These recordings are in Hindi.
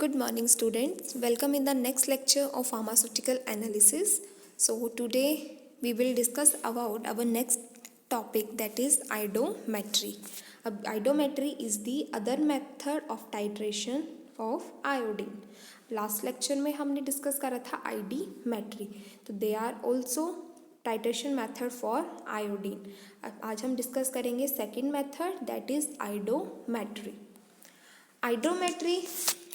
Good morning, students. Welcome in the next lecture of pharmaceutical analysis. So today we will discuss about our next topic, that is iodometry. Iodometry is the other method of titration of iodine. Last lecture में हमने डिस्कस करा था आईडीमेट्री, तो they are also titration method for iodine. आज हम डिस्कस करेंगे second method, that is iodometry. Iodometry,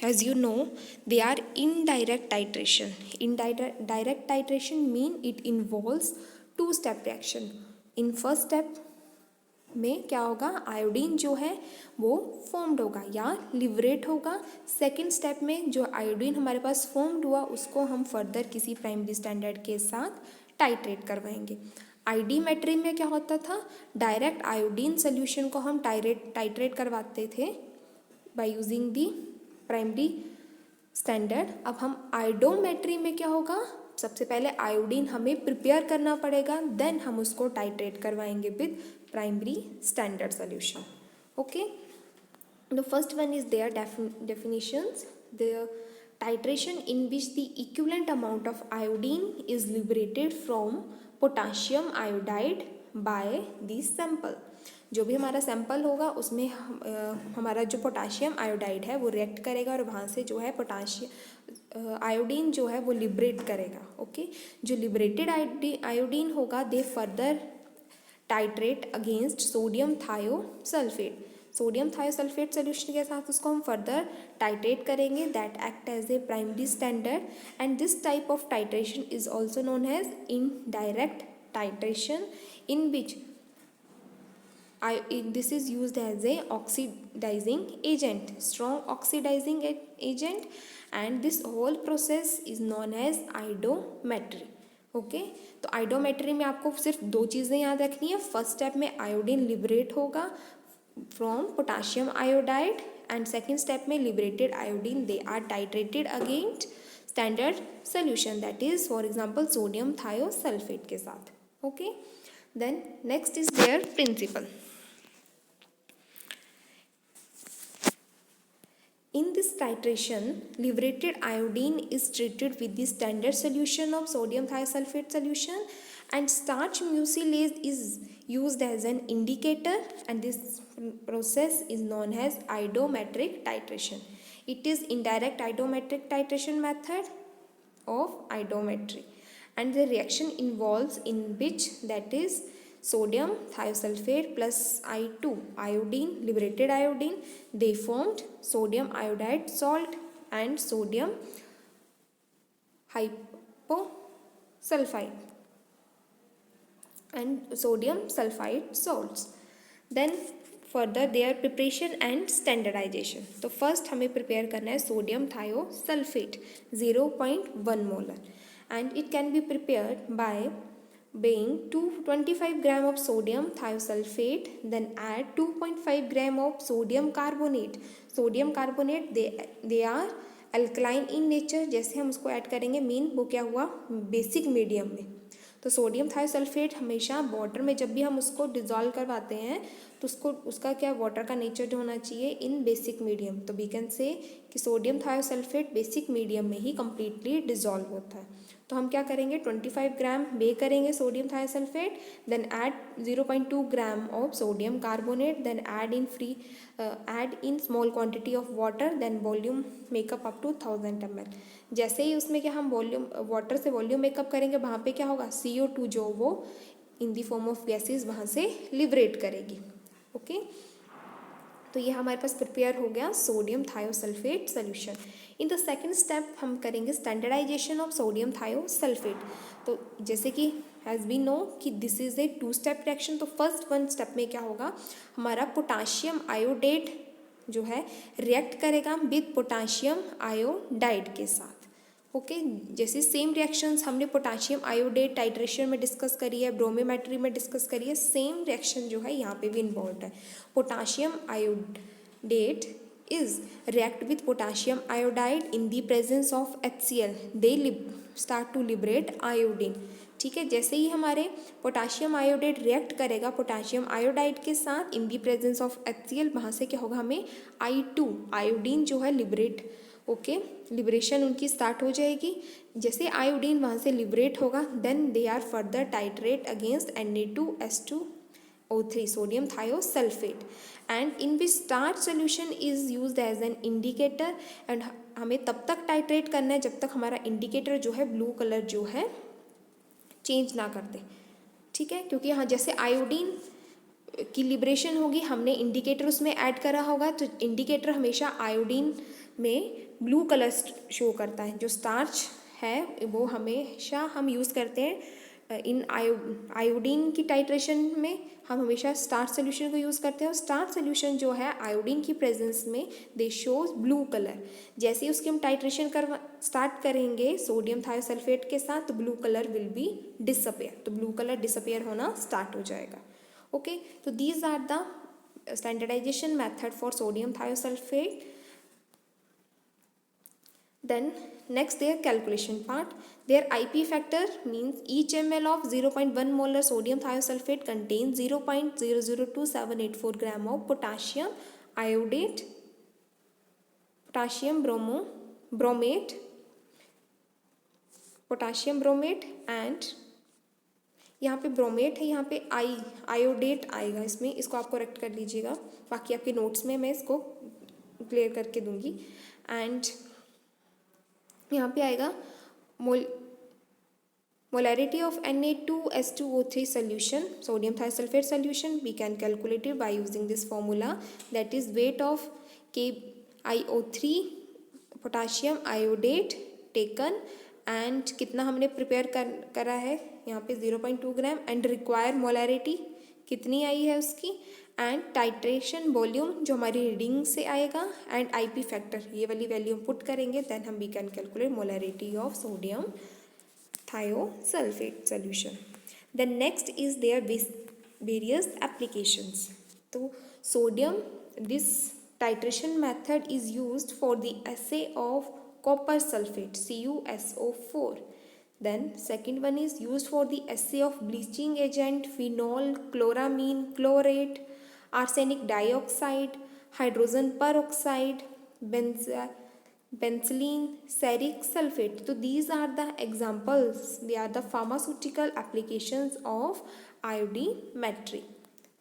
as you know, they are indirect titration. Direct titration mean it involves two-step reaction. In first step में क्या होगा, आयोडीन जो है वो फॉर्म्ड होगा या लिबरेट होगा. सेकेंड स्टेप में जो आयोडीन हमारे पास फॉर्म्ड हुआ उसको हम फर्दर किसी प्राइमरी स्टैंडर्ड के साथ टाइट्रेट करवाएंगे. आईडीमेट्री में क्या होता था, डायरेक्ट आयोडीन सोल्यूशन को हम टाइट्रेट करवाते थे by using the primary standard. अब हम आयोडोमेट्री में क्या होगा, सबसे पहले आयोडीन हमें प्रिपेयर करना पड़ेगा, देन हम उसको टाइट्रेट करवाएंगे with primary standard solution. Okay, the first one is their definitions. The titration in which the equivalent amount of iodine is liberated from potassium iodide by the sample. जो भी हमारा सैंपल होगा उसमें हमारा जो पोटाशियम आयोडाइड है वो रिएक्ट करेगा और वहाँ से जो है पोटाशियम आयोडीन जो है वो लिबरेट करेगा. ओके, जो लिबरेटेड आयोडीन होगा they further titrate against sodium thiosulphate. Sodium thiosulphate solution के साथ उसको हम फर्दर टाइट्रेट करेंगे, that act as a primary standard. And this type of titration is also known as indirect titration, in which this is used as a oxidizing agent, strong oxidizing agent, and this whole process is known as iodometry. Okay, तो आयोडोमेट्री में आपको सिर्फ दो चीज़ें याद रखनी है. फर्स्ट स्टेप में आयोडीन लिबरेट होगा from potassium iodide, and second step में liberated iodine they are titrated against standard solution, that is for example sodium thiosulphate के साथ. Okay, then next is their principle. In this titration, liberated iodine is treated with the standard solution of sodium thiosulfate solution, and starch mucilage is used as an indicator, and this process is known as iodometric titration. It is indirect iodometric titration method of iodometry, and the reaction involves in which, that is sodium thiosulfate plus I2 iodine, liberated iodine, they formed sodium iodide salt and sodium hyposulfite and sodium sulfide salts. Then further their preparation and standardization. तो फर्स्ट हमें प्रिपेयर करना है sodium thiosulphate 0.1 molar, and it can be prepared by weighing 25 gram of sodium thiosulfate, then add 2.5 gram of sodium carbonate. Sodium carbonate they are alkaline in nature. जैसे हम उसको ऐड करेंगे मीन वो क्या हुआ, बेसिक मीडियम में. तो सोडियम थायोसल्फेट हमेशा वाटर में जब भी हम उसको डिज़ोल्व करवाते हैं तो उसका क्या वाटर का नेचर जो होना चाहिए इन बेसिक मीडियम. तो वी कैन से कि सोडियम थायोसल्फेट बेसिक मीडियम में ही कम्प्लीटली डिज़ोल्व होता है. तो हम क्या करेंगे, 25 ग्राम बे करेंगे sodium thiosulphate, then add 0.2 gram of sodium carbonate, then add in small quantity of water, then volume makeup up to 1000 ml. जैसे ही उसमें क्या हम वॉल्यूम वाटर से वॉल्यूम मेकअप करेंगे वहाँ पे क्या होगा, CO2 जो वो in the form of gases वहाँ से लिबरेट करेगी. ओके, तो ये हमारे पास प्रिपेयर हो गया sodium thiosulphate solution. In the second step हम करेंगे स्टैंडर्डाइजेशन ऑफ सोडियम थायोसल्फेट. तो जैसे कि एज वी नो कि this is a 2-step reaction, तो फर्स्ट 1 स्टेप में क्या होगा, हमारा पोटाशियम आयोडेट जो है रिएक्ट करेगा विद पोटाशियम आयोडाइड के साथ. ओके, जैसे सेम रिएक्शंस हमने पोटाशियम आयोडेट टाइट्रेशन में डिस्कस करी है, ब्रोमोमेट्री में डिस्कस करी है, सेम रिएक्शन जो है यहाँ पे भी इन्वॉल्व है. Potassium iodate is react with potassium iodide in the presence of HCl, they start to liberate iodine. ठीक है, जैसे ही हमारे पोटाशियम आयोडेट रिएक्ट करेगा पोटाशियम आयोडाइड के साथ इन दी प्रेजेंस ऑफ HCl, वहाँ से क्या होगा, हमें I2 आयोडीन जो है लिबरेट ओके, लिबरेशन उनकी स्टार्ट हो जाएगी। जैसे आयोडीन वहाँ से लिबरेट होगा, then they are further titrate against Na2S2O3 sodium thiosulphate and in which starch solution is used as an indicator. And हमें तब तक टाइट्रेट करना है जब तक हमारा इंडिकेटर जो है ब्लू कलर जो है चेंज ना कर दे, ठीक है। क्योंकि यहाँ जैसे आयोडीन की लिबरेशन होगी, हमने इंडिकेटर उसमें ऐड करा होगा, तो इंडिकेटर हमेशा आयोडीन में ब्लू कलर शो करता है। जो स्टार्च है वो हमेशा हम यूज़ करते हैं इन आयोडीन की टाइट्रेशन में, हम हमेशा स्टार्च सोल्यूशन को यूज़ करते हैं। और स्टार्च सोल्यूशन जो है आयोडीन की प्रेजेंस में दे शोज ब्लू कलर। जैसे ही उसकी हम टाइट्रेशन स्टार्ट करेंगे सोडियम थायोसल्फेट के साथ, तो blue colour will be disappear, तो ब्लू कलर डिसअपेयर होना स्टार्ट हो जाएगा। ओके, तो these are the standardization method for sodium thiosulphate. Then next their calculation part. Their IP factor means each ml of 0.1 molar sodium thiosulfate contains 0.002784 gram of potassium iodate, potassium bromate and यहाँ पे ब्रोमेट है, यहाँ पे आयोडेट आएगा इसमें, इसको आप करेक्ट कर लीजिएगा। बाकी आपके नोट्स में मैं इसको क्लियर करके दूंगी। एंड यहाँ पे आएगा molarity of Na2S2O3 solution, sodium thiosulfate solution. We can calculate it by using this formula, that is weight of KiO3 potassium iodate taken and कितना हमने प्रिपेयर करा है यहाँ पे 0.2 ग्राम एंड रिक्वायर मोलैरिटी कितनी आई है उसकी, एंड टाइट्रेशन वॉल्यूम जो हमारी रीडिंग से आएगा, एंड आईपी फैक्टर, ये वाली वैल्यू पुट करेंगे, देन हम we can calculate molarity of sodium thiosulphate solution. Then next is their various applications. तो sodium, this titration method is used for the assay of copper sulfate CuSO4. Then second one is used for the assay of bleaching agent, phenol, chloramine, chlorate, arsenic dioxide, hydrogen peroxide, benzene, ferric sulfate. So these are the examples, they are the pharmaceutical applications of iodinometry.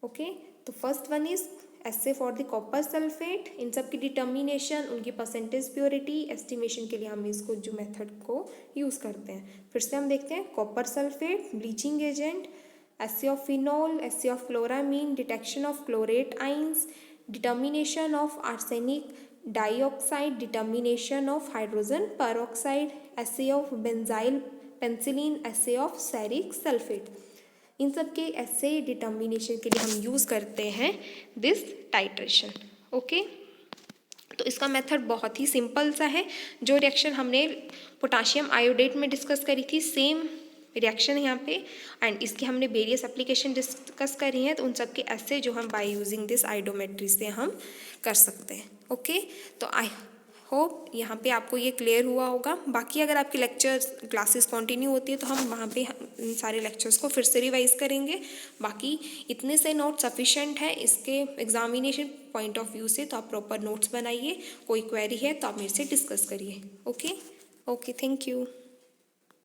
Okay, तो first one is assay for the copper sulphate. इन सब की डिटर्मिनेशन, उनकी परसेंटेज प्योरिटी एस्टिमेशन के लिए हम इसको जो मेथड को यूज़ करते हैं। फिर से हम देखते हैं copper sulphate, bleaching agent, assay of phenol, assay of chloramine, detection of chlorate ions, determination of arsenic dioxide, determination of hydrogen peroxide, assay of benzyl penicillin, assay of ferric sulphate. इन सब के ऐसे डिटर्मिनेशन के लिए हम यूज़ करते हैं दिस टाइट्रेशन। ओके, तो इसका मेथड बहुत ही सिंपल सा है। जो रिएक्शन हमने पोटाशियम आयोडेट में डिस्कस करी थी, सेम रिएक्शन है यहाँ पे, एंड इसकी हमने वेरियस एप्लीकेशन डिस्कस करी हैं, तो उन सब के ऐसे जो हम बाय यूजिंग दिस आयोडोमेट्री से हम कर सकते हैं। ओके, तो आई होप यहाँ पे आपको ये क्लियर हुआ होगा। बाकी अगर आपकी लेक्चर्स क्लासेस कंटिन्यू होती है तो हम वहाँ पे इन सारे लेक्चर्स को फिर से रिवाइज करेंगे। बाकी इतने से नोट सफिशेंट है इसके एग्जामिनेशन पॉइंट ऑफ व्यू से, तो आप प्रॉपर नोट्स बनाइए। कोई क्वेरी है तो आप मेरे से डिस्कस करिए। Okay, thank you.